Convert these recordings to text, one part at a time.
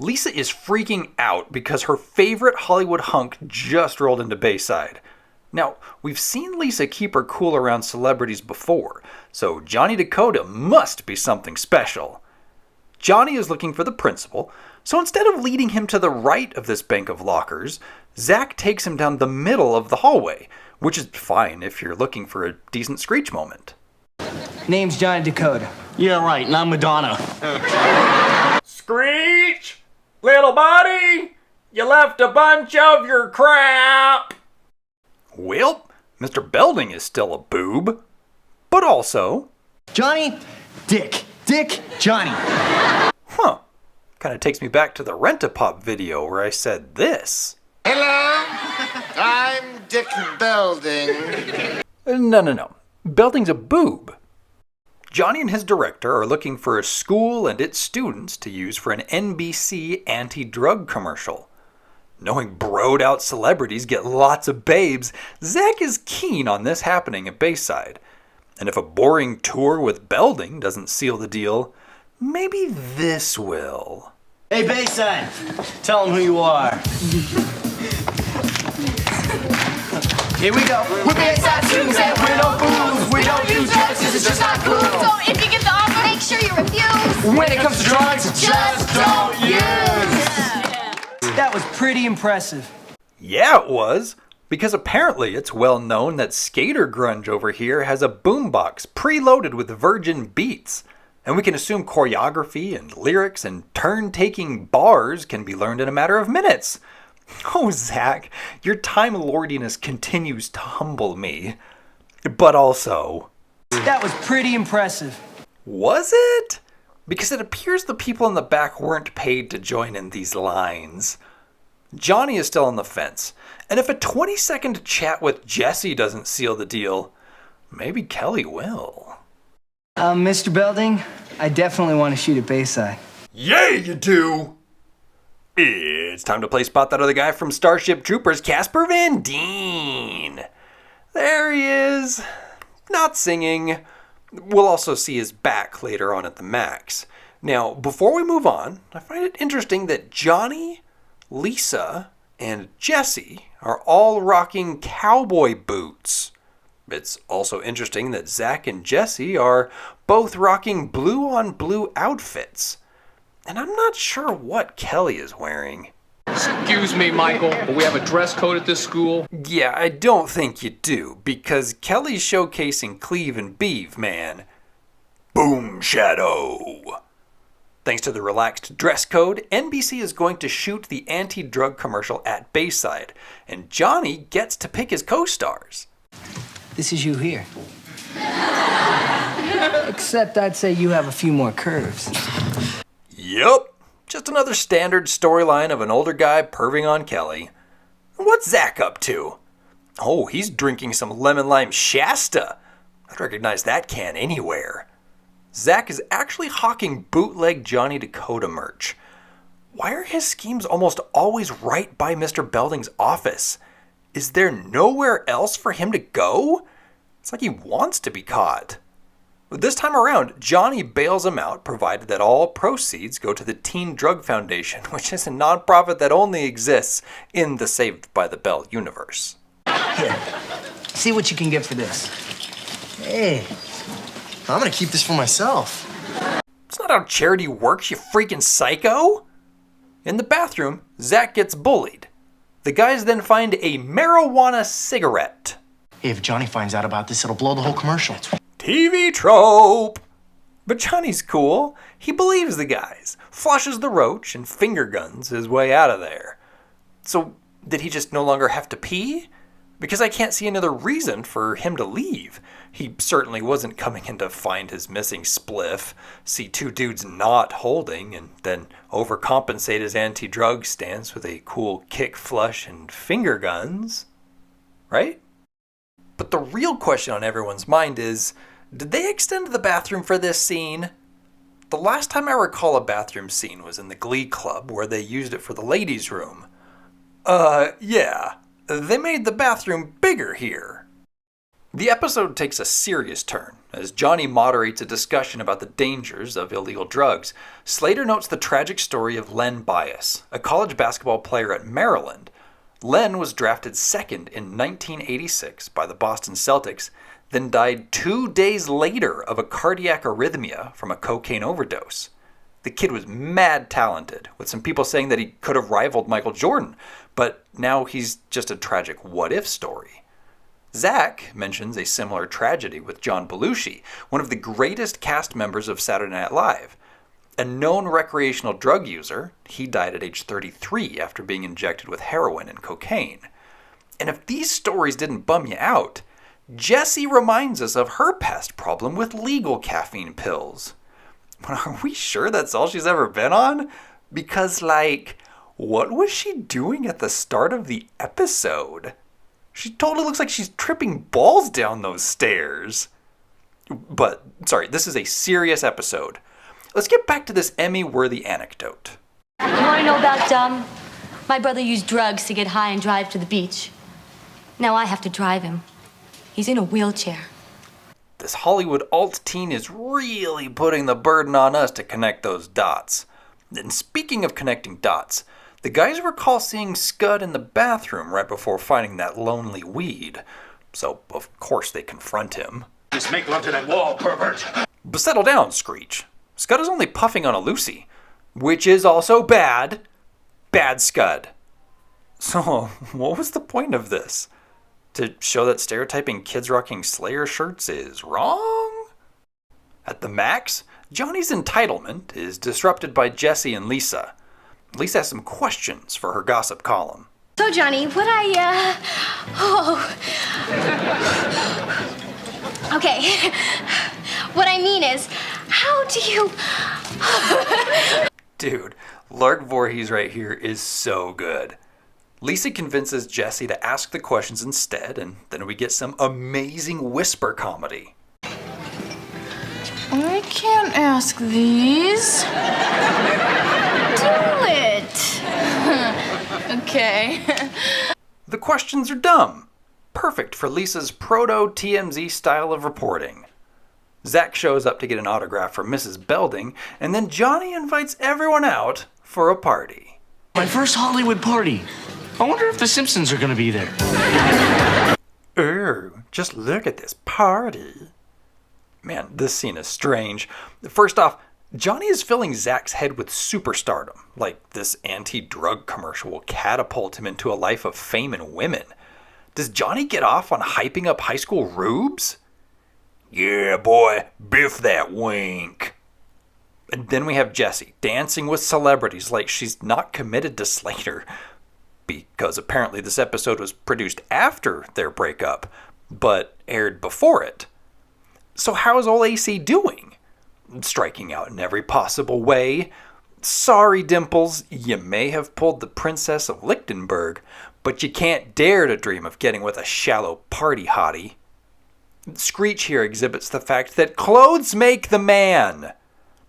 Lisa is freaking out because her favorite Hollywood hunk just rolled into Bayside. Now, we've seen Lisa keep her cool around celebrities before, so Johnny Dakota must be something special. Johnny is looking for the principal, so instead of leading him to the right of this bank of lockers, Zach takes him down the middle of the hallway, which is fine if you're looking for a decent screech moment. Name's Johnny Dakota. Yeah, right, and I'm Madonna. Screech! Little buddy! You left a bunch of your crap! Well, Mr. Belding is still a boob, but also... Johnny, Dick, Johnny. Huh. Kind of takes me back to the Rent-A-Pop video where I said this. Hello, I'm Dick Belding. No. Belding's a boob. Johnny and his director are looking for a school and its students to use for an NBC anti-drug commercial. Knowing broed-out celebrities get lots of babes, Zach is keen on this happening at Bayside. And if a boring tour with Belding doesn't seal the deal, maybe this will. Hey, Bayside, tell them who you are. Here we go. We're Bayside students and we don't booze. We don't use drugs because it's just not cool. So if you get the offer, make sure you refuse. When it comes to drugs, just don't use. That was pretty impressive. Yeah, it was. Because apparently it's well known that skater grunge over here has a boombox preloaded with virgin beats. And we can assume choreography and lyrics and turn-taking bars can be learned in a matter of minutes. Oh, Zach, your Time Lordiness continues to humble me. But also... That was pretty impressive. Was it? Because it appears the people in the back weren't paid to join in these lines. Johnny is still on the fence, and if a 20-second chat with Jesse doesn't seal the deal, maybe Kelly will. Mr. Belding, I definitely want to shoot at Bayside. Yeah, you do! It's time to play Spot That Other Guy from Starship Troopers, Casper Van Dien. There he is, not singing. We'll also see his back later on at the Max. Now, before we move on, I find it interesting that Johnny, Lisa, and Jesse are all rocking cowboy boots. It's also interesting that Zach and Jesse are both rocking blue-on-blue outfits. And I'm not sure what Kelly is wearing. Excuse me, Michael, but we have a dress code at this school. Yeah, I don't think you do, because Kelly's showcasing Cleve and Beeve, man. Boom Shadow! Thanks to the relaxed dress code, NBC is going to shoot the anti-drug commercial at Bayside, and Johnny gets to pick his co-stars. This is you here. Except I'd say you have a few more curves. Yup, just another standard storyline of an older guy perving on Kelly. What's Zach up to? Oh, he's drinking some lemon lime Shasta. I'd recognize that can anywhere. Zach is actually hawking bootleg Johnny Dakota merch. Why are his schemes almost always right by Mr. Belding's office? Is there nowhere else for him to go? It's like he wants to be caught. This time around, Johnny bails him out, provided that all proceeds go to the Teen Drug Foundation, which is a nonprofit that only exists in the Saved by the Bell universe. Here, see what you can get for this. Hey, I'm gonna keep this for myself. It's not how charity works, you freaking psycho! In the bathroom, Zach gets bullied. The guys then find a marijuana cigarette. If Johnny finds out about this, it'll blow the whole commercial. TV trope! But Johnny's cool. He believes the guys, flushes the roach, and finger guns his way out of there. So, did he just no longer have to pee? Because I can't see another reason for him to leave. He certainly wasn't coming in to find his missing spliff, see two dudes not holding, and then overcompensate his anti-drug stance with a cool kick flush and finger guns. Right? But the real question on everyone's mind is, did they extend the bathroom for this scene? The last time I recall a bathroom scene was in the Glee Club, where they used it for the ladies' room. Yeah. They made the bathroom bigger here. The episode takes a serious turn, As Johnny moderates a discussion about the dangers of illegal drugs, Slater notes the tragic story of Len Bias, a college basketball player at Maryland. Len was drafted second in 1986 by the Boston Celtics, then died 2 days later of a cardiac arrhythmia from a cocaine overdose. The kid was mad talented, with some people saying that he could have rivaled Michael Jordan, but now he's just a tragic what-if story. Zach mentions a similar tragedy with John Belushi, one of the greatest cast members of Saturday Night Live. A known recreational drug user, he died at age 33 after being injected with heroin and cocaine. And if these stories didn't bum you out, Jessie reminds us of her past problem with legal caffeine pills. But are we sure that's all she's ever been on? Because, what was she doing at the start of the episode? She totally looks like she's tripping balls down those stairs. But, sorry, this is a serious episode. Let's get back to this Emmy-worthy anecdote. You want to know about my brother used drugs to get high and drive to the beach. Now I have to drive him. He's in a wheelchair. This Hollywood alt teen is really putting the burden on us to connect those dots. And speaking of connecting dots, the guys recall seeing Scud in the bathroom right before finding that lonely weed. So, of course, they confront him. Just make love to that wall, pervert! But settle down, Screech. Scud is only puffing on a Lucy, which is also bad. Bad Scud. So, what was the point of this? To show that stereotyping kids rocking Slayer shirts is wrong? At the Max, Johnny's entitlement is disrupted by Jessie and Lisa. Lisa has some questions for her gossip column. So, Johnny, Okay. What I mean is, how do you... Dude, Lark Voorhees right here is so good. Lisa convinces Jessie to ask the questions instead, and then we get some amazing whisper comedy. I can't ask these. Do it! Okay. The questions are dumb. Perfect for Lisa's proto-TMZ style of reporting. Zach shows up to get an autograph from Mrs. Belding, and then Johnny invites everyone out for a party. My first Hollywood party. I wonder if the Simpsons are going to be there. Ooh, just look at this party. Man, this scene is strange. First off, Johnny is filling Zach's head with superstardom, like this anti-drug commercial will catapult him into a life of fame and women. Does Johnny get off on hyping up high school rubes? Yeah, boy, biff that wink. And then we have Jessie dancing with celebrities like she's not committed to Slater. Because apparently this episode was produced after their breakup, but aired before it. So how's old AC doing? Striking out in every possible way. Sorry, Dimples, you may have pulled the Princess of Lichtenberg, but you can't dare to dream of getting with a shallow party hottie. Screech here exhibits the fact that clothes make the man.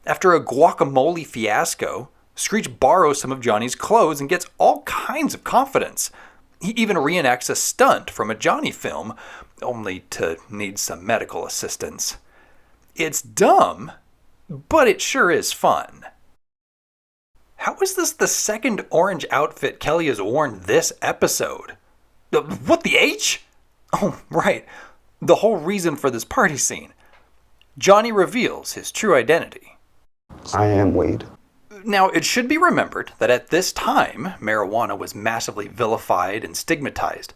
After a guacamole fiasco, Screech borrows some of Johnny's clothes and gets all kinds of confidence. He even reenacts a stunt from a Johnny film, only to need some medical assistance. It's dumb, but it sure is fun. How is this the second orange outfit Kelly has worn this episode? What the H? Oh, right. The whole reason for this party scene. Johnny reveals his true identity. I am Wade. Now, it should be remembered that at this time, marijuana was massively vilified and stigmatized.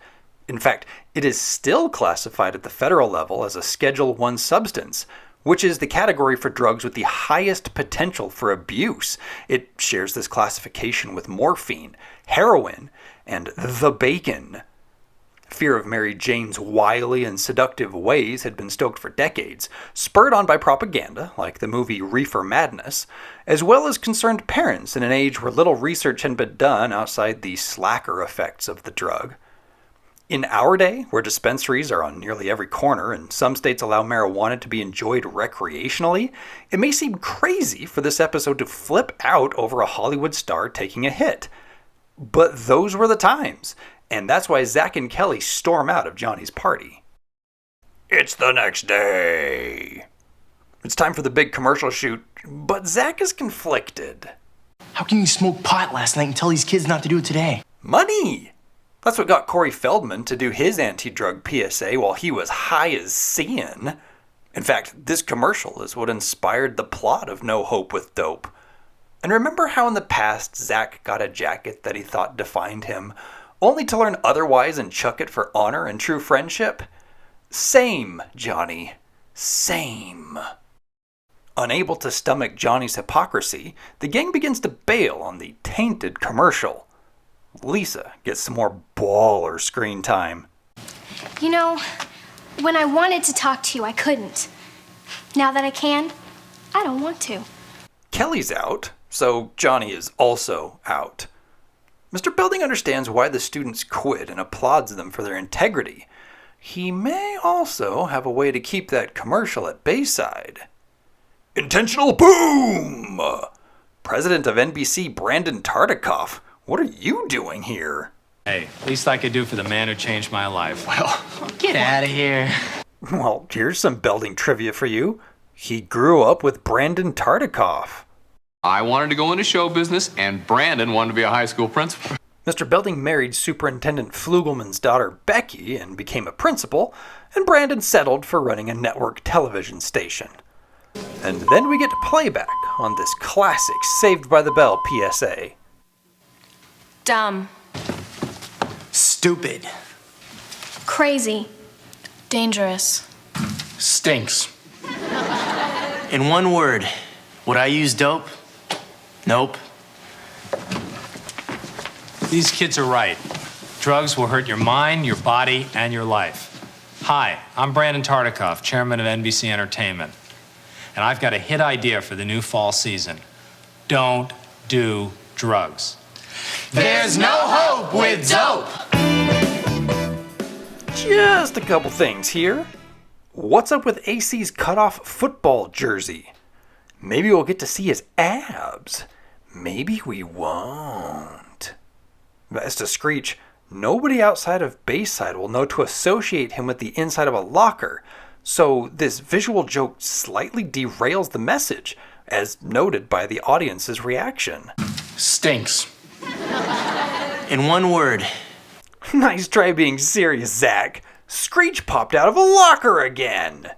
In fact, it is still classified at the federal level as a Schedule I substance, which is the category for drugs with the highest potential for abuse. It shares this classification with morphine, heroin, and the bacon. Fear of Mary Jane's wily and seductive ways had been stoked for decades, spurred on by propaganda, like the movie Reefer Madness, as well as concerned parents in an age where little research had been done outside the slacker effects of the drug. In our day, where dispensaries are on nearly every corner and some states allow marijuana to be enjoyed recreationally, it may seem crazy for this episode to flip out over a Hollywood star taking a hit. But those were the times, and that's why Zach and Kelly storm out of Johnny's party. It's the next day. It's time for the big commercial shoot, but Zach is conflicted. How can you smoke pot last night and tell these kids not to do it today? Money! That's what got Corey Feldman to do his anti-drug PSA while he was high as sin. In fact, this commercial is what inspired the plot of No Hope with Dope. And remember how in the past Zach got a jacket that he thought defined him, only to learn otherwise and chuck it for honor and true friendship? Same, Johnny. Same. Unable to stomach Johnny's hypocrisy, the gang begins to bail on the tainted commercial. Lisa gets some more baller screen time. You know, when I wanted to talk to you, I couldn't. Now that I can, I don't want to. Kelly's out, so Johnny is also out. Mr. Belding understands why the students quit and applauds them for their integrity. He may also have a way to keep that commercial at Bayside. Intentional boom! President of NBC Brandon Tartikoff, what are you doing here? Hey, least I could do for the man who changed my life. Well, get out of here. Well, here's some Belding trivia for you. He grew up with Brandon Tartikoff. I wanted to go into show business, and Brandon wanted to be a high school principal. Mr. Belding married Superintendent Flugelman's daughter Becky and became a principal, and Brandon settled for running a network television station. And then we get playback on this classic Saved by the Bell PSA. Dumb. Stupid. Crazy. Dangerous. Stinks. In one word, would I use dope? Nope. These kids are right. Drugs will hurt your mind, your body, and your life. Hi, I'm Brandon Tartikoff, chairman of NBC Entertainment. And I've got a hit idea for the new fall season. Don't do drugs. There's no hope with dope. Just a couple things here. What's up with AC's cutoff football jersey? Maybe we'll get to see his abs. Maybe we won't. As to Screech, nobody outside of Bayside will know to associate him with the inside of a locker, so this visual joke slightly derails the message, as noted by the audience's reaction. Stinks. In one word. Nice try being serious, Zach. Screech popped out of a locker again.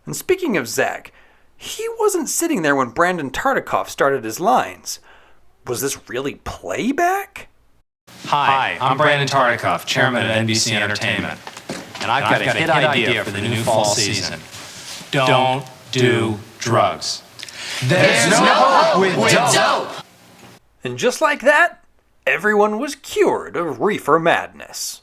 And speaking of Zach, he wasn't sitting there when Brandon Tartikoff started his lines. Was this really playback? Hi, I'm Brandon Tartikoff, chairman of NBC Entertainment. And I've got a hit idea for the new fall season. Don't do drugs. There's no hope with dope. And just like that, everyone was cured of reefer madness.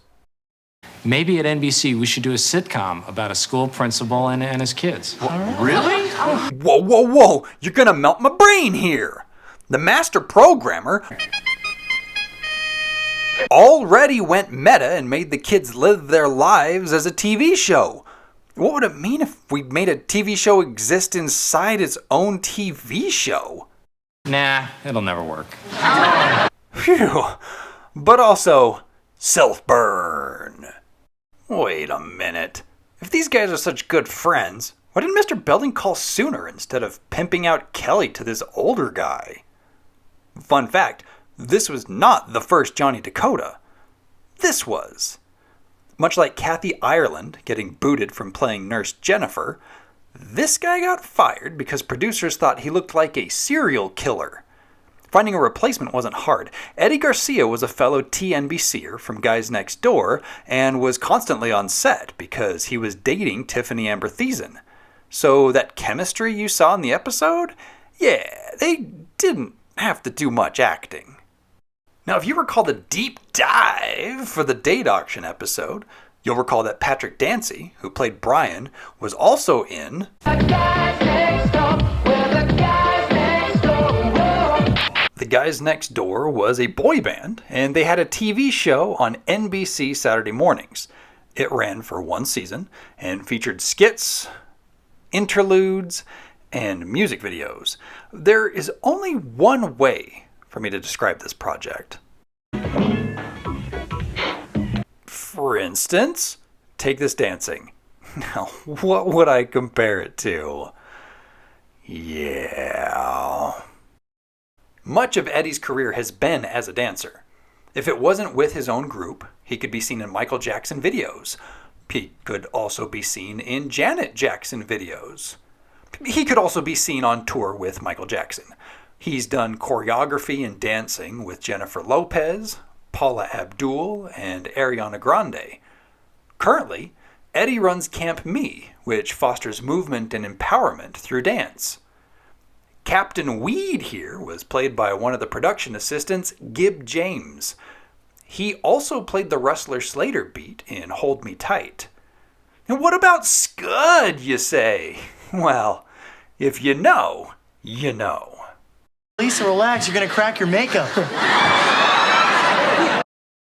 Maybe at NBC we should do a sitcom about a school principal and his kids. Really? Whoa. You're gonna melt my brain here. The master programmer already went meta and made the kids live their lives as a TV show. What would it mean if we made a TV show exist inside its own TV show? Nah, it'll never work. Phew. But also, self-burn. Wait a minute. If these guys are such good friends, why didn't Mr. Belding call sooner instead of pimping out Kelly to this older guy? Fun fact, this was not the first Johnny Dakota. This was. Much like Kathy Ireland getting booted from playing Nurse Jennifer, this guy got fired because producers thought he looked like a serial killer. Finding a replacement wasn't hard. Eddie Garcia was a fellow TNBCer from Guys Next Door and was constantly on set because he was dating Tiffani Amber Thiessen. So that chemistry you saw in the episode? Yeah, they didn't have to do much acting. Now, if you recall the deep dive for the date auction episode, you'll recall that Patrick Dancy, who played Brian, was also in The Guys Next Door was a boy band, and they had a TV show on NBC Saturday mornings. It ran for one season and featured skits, interludes, and music videos. There is only one way for me to describe this project. For instance, take this dancing. Now, what would I compare it to? Yeah. Much of Eddie's career has been as a dancer. If it wasn't with his own group, he could be seen in Michael Jackson videos. He could also be seen in Janet Jackson videos. He could also be seen on tour with Michael Jackson. He's done choreography and dancing with Jennifer Lopez, Paula Abdul, and Ariana Grande. Currently, Eddie runs Camp Me, which fosters movement and empowerment through dance. Captain Weed here was played by one of the production assistants, Gib James. He also played the Rustler Slater beat in Hold Me Tight. And what about Scud, you say? Well, if you know, you know. Lisa, relax. You're going to crack your makeup.